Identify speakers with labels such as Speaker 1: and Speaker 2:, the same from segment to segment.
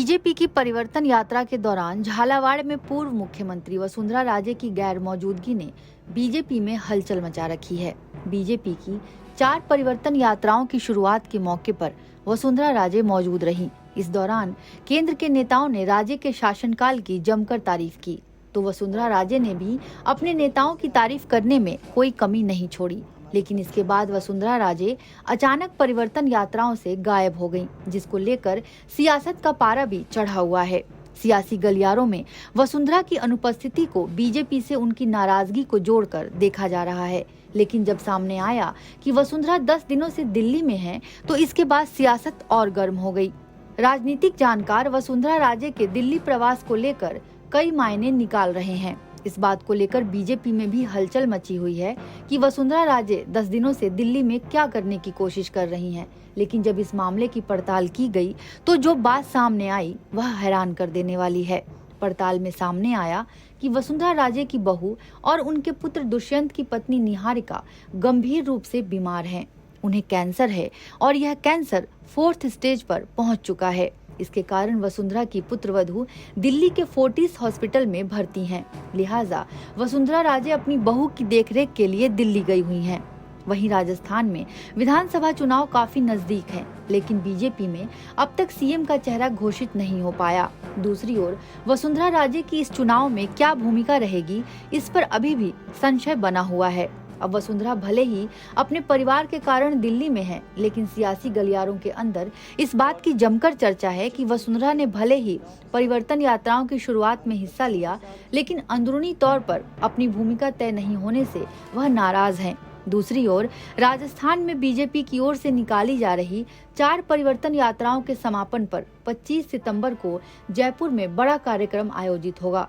Speaker 1: BJP की परिवर्तन यात्रा के दौरान झालावाड़ में पूर्व मुख्यमंत्री वसुंधरा राजे की गैर मौजूदगी ने बीजेपी में हलचल मचा रखी है। बीजेपी की 4 परिवर्तन यात्राओं की शुरुआत के मौके पर वसुंधरा राजे मौजूद रहीं। इस दौरान केंद्र के नेताओं ने राजे के शासनकाल की जमकर तारीफ की, तो वसुंधरा राजे ने भी अपने नेताओं की तारीफ करने में कोई कमी नहीं छोड़ी। लेकिन इसके बाद वसुंधरा राजे अचानक परिवर्तन यात्राओं से गायब हो गईं, जिसको लेकर सियासत का पारा भी चढ़ा हुआ है। सियासी गलियारों में वसुंधरा की अनुपस्थिति को बीजेपी से उनकी नाराजगी को जोड़कर देखा जा रहा है। लेकिन जब सामने आया कि वसुंधरा 10 दिनों से दिल्ली में हैं, तो इसके बाद सियासत और गर्म हो गई। राजनीतिक जानकार वसुंधरा राजे के दिल्ली प्रवास को लेकर कई मायने निकाल रहे हैं। इस बात को लेकर बीजेपी में भी हलचल मची हुई है कि वसुंधरा राजे 10 दिनों से दिल्ली में क्या करने की कोशिश कर रही हैं। लेकिन जब इस मामले की पड़ताल की गई तो जो बात सामने आई वह हैरान कर देने वाली है। पड़ताल में सामने आया कि वसुंधरा राजे की बहू और उनके पुत्र दुष्यंत की पत्नी निहारिका गंभीर रूप से बीमार हैं। उन्हें कैंसर है और यह कैंसर 4th स्टेज पर पहुंच चुका है। इसके कारण वसुंधरा की पुत्रवधू दिल्ली के फोर्टिस हॉस्पिटल में भर्ती हैं। लिहाजा वसुंधरा राजे अपनी बहू की देखरेख के लिए दिल्ली गई हुई हैं। वहीं राजस्थान में विधानसभा चुनाव काफी नजदीक हैं, लेकिन बीजेपी में अब तक सीएम का चेहरा घोषित नहीं हो पाया। दूसरी ओर वसुंधरा राजे की इस चुनाव में क्या भूमिका रहेगी, इस पर अभी भी संशय बना हुआ है। अब वसुंधरा भले ही अपने परिवार के कारण दिल्ली में है, लेकिन सियासी गलियारों के अंदर इस बात की जमकर चर्चा है कि वसुंधरा ने भले ही परिवर्तन यात्राओं की शुरुआत में हिस्सा लिया, लेकिन अंदरूनी तौर पर अपनी भूमिका तय नहीं होने से वह नाराज हैं। दूसरी ओर राजस्थान में बीजेपी की ओर से निकाली जा रही 4 परिवर्तन यात्राओं के समापन पर 25 सितंबर को जयपुर में बड़ा कार्यक्रम आयोजित होगा।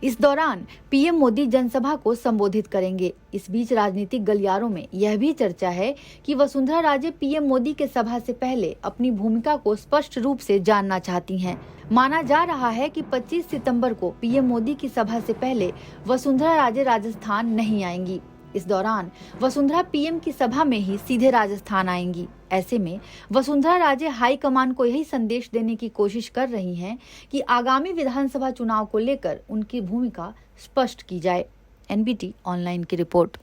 Speaker 1: इस दौरान पीएम मोदी जनसभा को संबोधित करेंगे। इस बीच राजनीतिक गलियारों में यह भी चर्चा है कि वसुंधरा राजे पीएम मोदी के सभा से पहले अपनी भूमिका को स्पष्ट रूप से जानना चाहती हैं। माना जा रहा है कि 25 सितंबर को पीएम मोदी की सभा से पहले वसुंधरा राजे राजस्थान नहीं आएंगी। इस दौरान वसुंधरा पीएम की सभा में ही सीधे राजस्थान आएंगी। ऐसे में वसुंधरा राजे हाईकमान को यही संदेश देने की कोशिश कर रही हैं कि आगामी विधानसभा चुनाव को लेकर उनकी भूमिका स्पष्ट की जाए। एनबीटी ऑनलाइन की रिपोर्ट।